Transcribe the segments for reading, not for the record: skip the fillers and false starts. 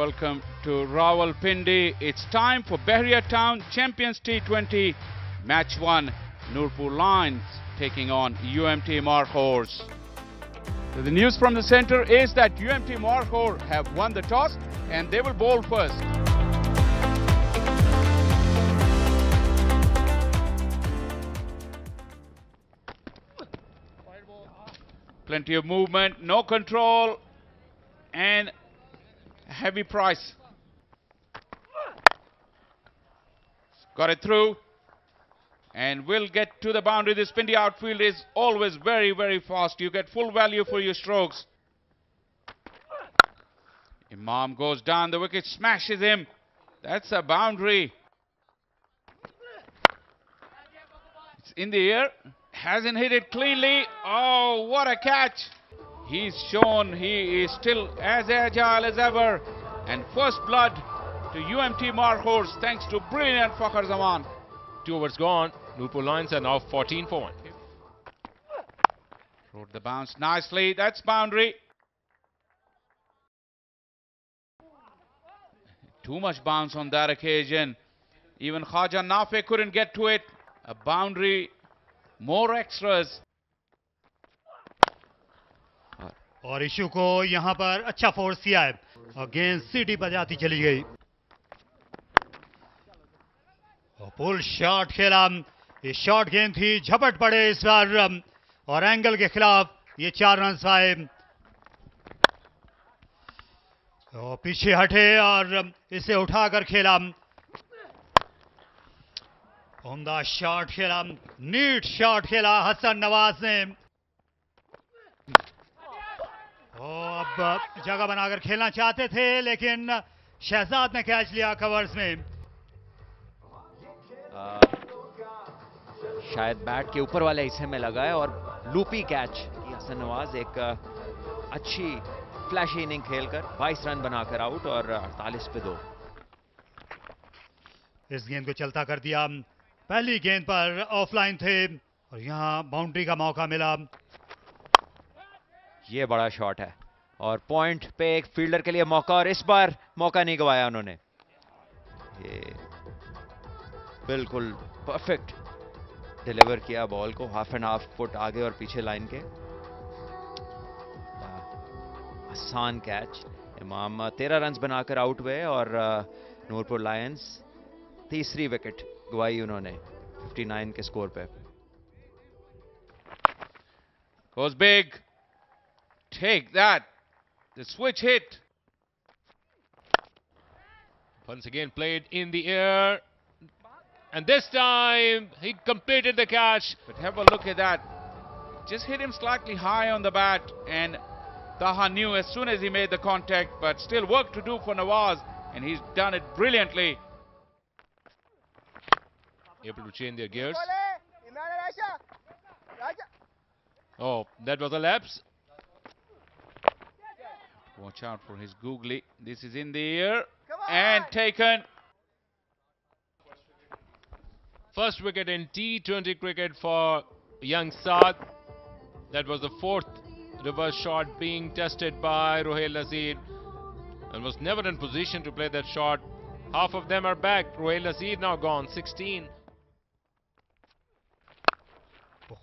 welcome to Rawalpindi. It's time for Bahria Town Champions T20 Match 1. Nurpur Lions taking on UMT Markhors. So the news from the center is that UMT Markhor have won the toss and they will bowl first. Plenty of movement, no control, and heavy price. Got it through and will get to the boundary. This Pindi outfield is always very, very fast. You get full value for your strokes. Imam goes down, the wicket smashes him. That's a boundary. It's in the air. Hasn't hit it cleanly. Oh, what a catch. He's shown he is still as agile as ever. And first blood to UMT Markhors thanks to brilliant Fakhar Zaman. 2 overs gone. Nurpur Lions are now 14 for 1. Rode the bounce nicely. That's boundary. Too much bounce on that occasion. Even Khaja Nafe couldn't get to it. A boundary. More extras. और issue को यहां पर अच्छा force किया है और गेंद सीटी बजाती चली गई और पुल शॉट खेला. ये शॉट गेंद थी, झपट पड़े इस बार और एंगल के खिलाफ ये 4 रन आए और पीछे हटे और इसे उठाकर खेला. उम्दा शॉट खेला, नीट शॉट खेला हसन नवाज ने. अब जगह बनाकर खेलना चाहते थे लेकिन शहजाद ने कैच लिया कवर्स में. शायद बैट के ऊपर वाले हिस्से में लगा है और लूपी कैच. हसन नवाज एक अच्छी फ्लैशी इनिंग खेलकर 22 रन बनाकर आउट और 48 पे 2. इस गेंद को चलता कर दिया. पहली गेंद पर ऑफलाइन थे और यहां बाउंड्री का मौका मिला. ये बड़ा शॉट है और पॉइंट पे एक फील्डर के लिए मौका और इस बार मौका नहीं गवाया उन्होंने. ये बिल्कुल परफेक्ट डिलीवर किया बॉल को, हाफ एंड हाफ फुट आगे और पीछे लाइन के. आसान कैच. इमाम 13 रन बनाकर आउट हुए और नूरपुर लायंस तीसरी विकेट गवाई उन्होंने 59 के स्कोर पे. Goes big. Take that. The switch hit. Once again played in the air. And this time he completed the catch. But have a look at that. Just hit him slightly high on the bat. And Taha knew as soon as he made the contact. But still work to do for Nawaz. And he's done it brilliantly. Able to change their gears. Oh, that was a lapse. Watch out for his googly. This is in the air and taken. First wicket in T20 cricket for young Saad. That was the 4th reverse shot being tested by Ruhail Naseer and was never in position to play that shot. Half of them are back. Ruhail Naseer now gone, 16.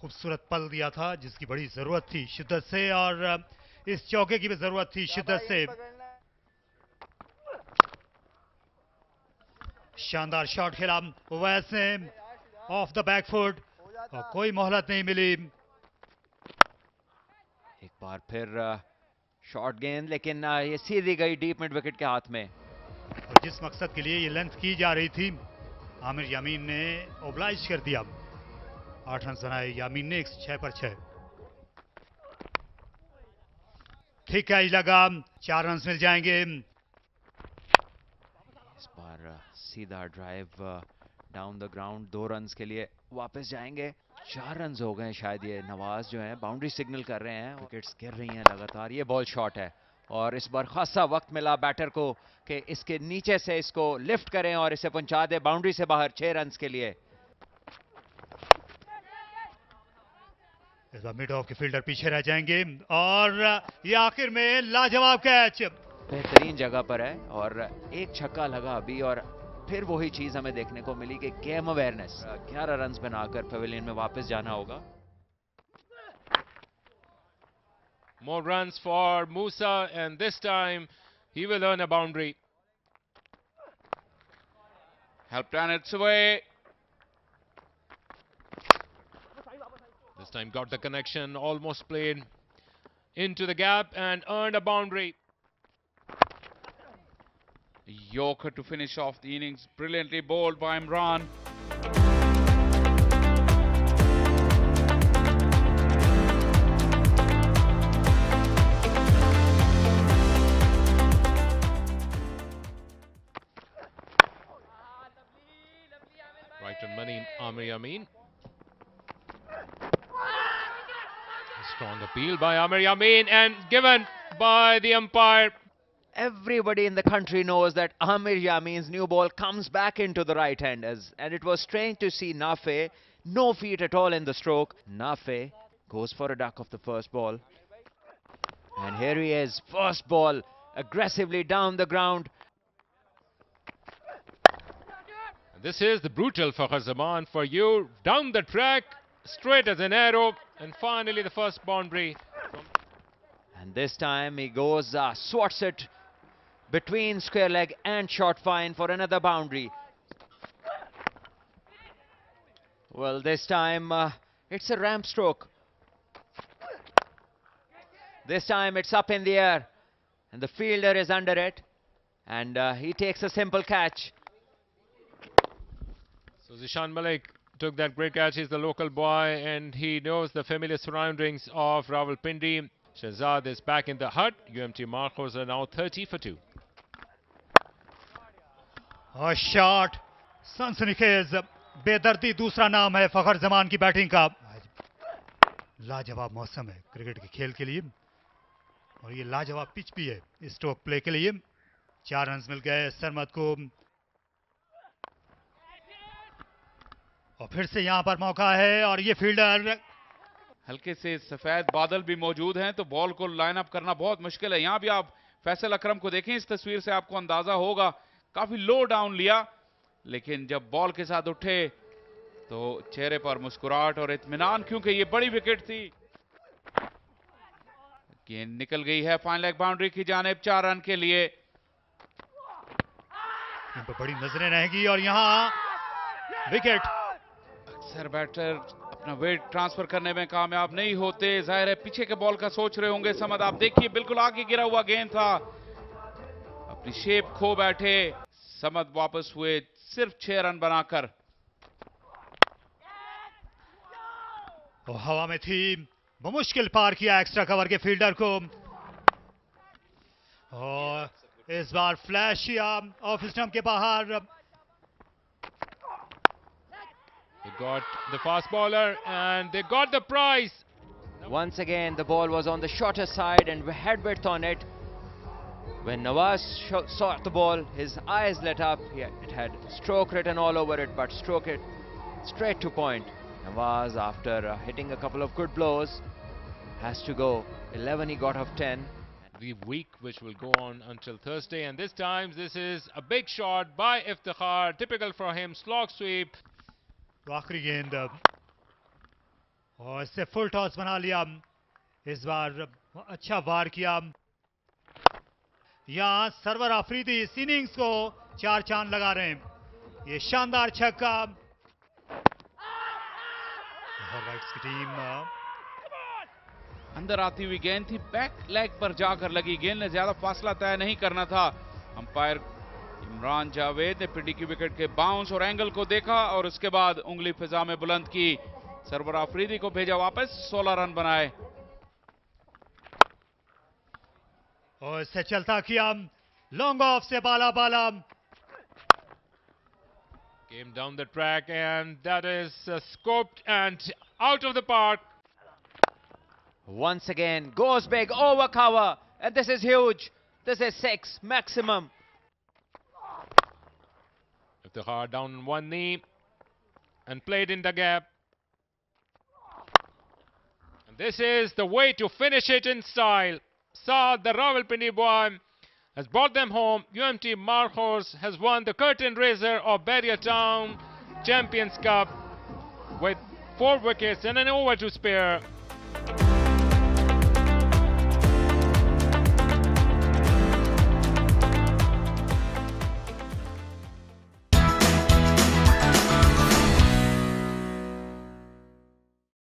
खूबसूरत पल दिया था जिसकी बड़ी जरूरत थी शिद्दत से और इस चौके की भी जरूरत थी शिद्दत से. शानदार शॉट खेला वैसे ऑफ द बैक फुट और कोई मोहलत नहीं मिली. एक बार फिर शॉर्ट गेंद लेकिन ये सीधी गई डीप मिड विकेट के हाथ में. और जिस मकसद के लिए ये लेंथ की जा रही थी आमिर यामीन ने ओब्लाइज कर दिया. 8 रन बनाए यामीन ने 6 पर 6. ठीक कैच लगा, 4 रन मिल जाएंगे. इस बार सीधा drive down the ground 2 run के लिए वापस जाएंगे. 4 रन हो गए शायद. ये नवाज जो है बाउंड्री सिग्नल कर रहे हैं. विकेट्स गिर रही हैं लगातार. ये बॉल शॉट है और इस बार खासा वक्त मिला बैटर को कि इसके नीचे से इसको लिफ्ट करें और इसे पहुंचा दे बाउंड्री से बाहर 6 रन के लिए. मिड ऑफ के फील्डर पीछे रह जाएंगे और ये आखिर में लाजवाब कैच. बेहतरीन जगह पर है और एक छक्का लगा अभी और फिर वही चीज हमें देखने को मिली कि गेम अवेयरनेस। 11 रन्स बनाकर पवेलियन में वापस जाना होगा। More runs for Musa, and this time he will earn a boundary. Help plan its way. This time got the connection, almost played into the gap and earned a boundary. Yorker to finish off the innings, brilliantly bowled by Imran. Right on money, Amir Yamin. Strong appeal by Amir Yamin and given by the umpire. Everybody in the country knows that Amir Yamin's new ball comes back into the right hand, and it was strange to see Nafe, no feet at all in the stroke. Nafe goes for a duck of the first ball. And here he is, first ball, aggressively down the ground. This is the brutal Fakhar Zaman for you. Down the track, straight as an arrow, and finally the first boundary. And this time he goes, swats it between square leg and short fine for another boundary. Well, this time it's a ramp stroke. This time it's up in the air and the fielder is under it, and he takes a simple catch. So Zishan Malik took that great catch. He's the local boy and he knows the familiar surroundings of Rawalpindi. Shahzad is back in the hut. UMT Marcos are now 30 for 2. और shot सनसनीखेज बेदर्दी दूसरा नाम है फखर जमान की batting का। लाजवाब मौसम है क्रिकेट के खेल के लिए और ये लाजवाब पिच भी है स्ट्रोक प्ले के लिए। 4 रन्स मिल गए सरमद को और फिर से यहां पर मौका है और ये फील्डर हल्के से सफेद बादल भी मौजूद हैं तो बॉल को लाइन अप करना बहुत मुश्किल है। यहां भी आप फैसल अकरम को देखें, इस तस्वीर से आपको अंदाजा होगा काफी लो डाउन लिया, लेकिन जब बॉल के साथ उठे तो चेहरे पर मुस्कुराहट और इत्मीनान, क्योंकि ये बड़ी विकेट थी। गेंद निकल गई है फाइन लेग बाउंड्री की जानिब 4 रन के लिए। इन पर बड़ी नजरें रहेंगी और यहां विकेट। अक्सर बैटर अपना वेट ट्रांसफर करने में कामयाब नहीं होते, जाहिर है पीछे के बॉल का सोच रहे होंगे समद। आप देखिए बिल्कुल आगे गिरा हुआ गेंद था, अपनी शेप खो बैठे समद, वापस हुए सिर्फ 6 रन बनाकर। और हवा में थी, मुश्किल पार किया एक्स्ट्रा कवर के फील्डर को और इस बार फ्लैश किया ऑफ स्टंप के बाहर। They got the fast bowler and they got the prize. Once again, the ball was on the shorter side and head width on it. When Nawaz saw the ball, his eyes lit up. It had stroke written all over it, but stroke it straight to point. Nawaz, after hitting a couple of good blows, has to go. 11 he got of 10. The week which will go on until Thursday, and this time this is a big shot by Iftikhar, typical for him, slog sweep. तो आखिरी गेंद और इससे full toss बना लिया। इस बार अच्छा वार किया। यहां सरवर आफरीदी इस इनिंग्स को 4 चांद लगा रहे हैं। ये शानदार छक्का। राइट्स की टीम अंदर आती हुई गेंद थी, बैक लेग पर जाकर लगी। गेंद ने ज्यादा फासला तय नहीं करना था। अंपायर इमरान जावेद ने पिंडी की विकेट के बाउंस और एंगल को देखा और उसके बाद उंगली फिजा में बुलंद की। सरवर आफरीदी को भेजा वापस, 16 रन बनाए और इससे चलता किया लॉन्ग ऑफ से बाला बाला। Came down the track and that is scoped and out of the park. Once again goes big over cover, and this is huge. This is 6 maximum. Iftikhar down on one knee and played in the gap. And this is the way to finish it in style. Saad, the Rawalpindi boy, has brought them home. UMT Markhors has won the curtain raiser of Barrier Town Champions Cup with 4 wickets and an over to spare.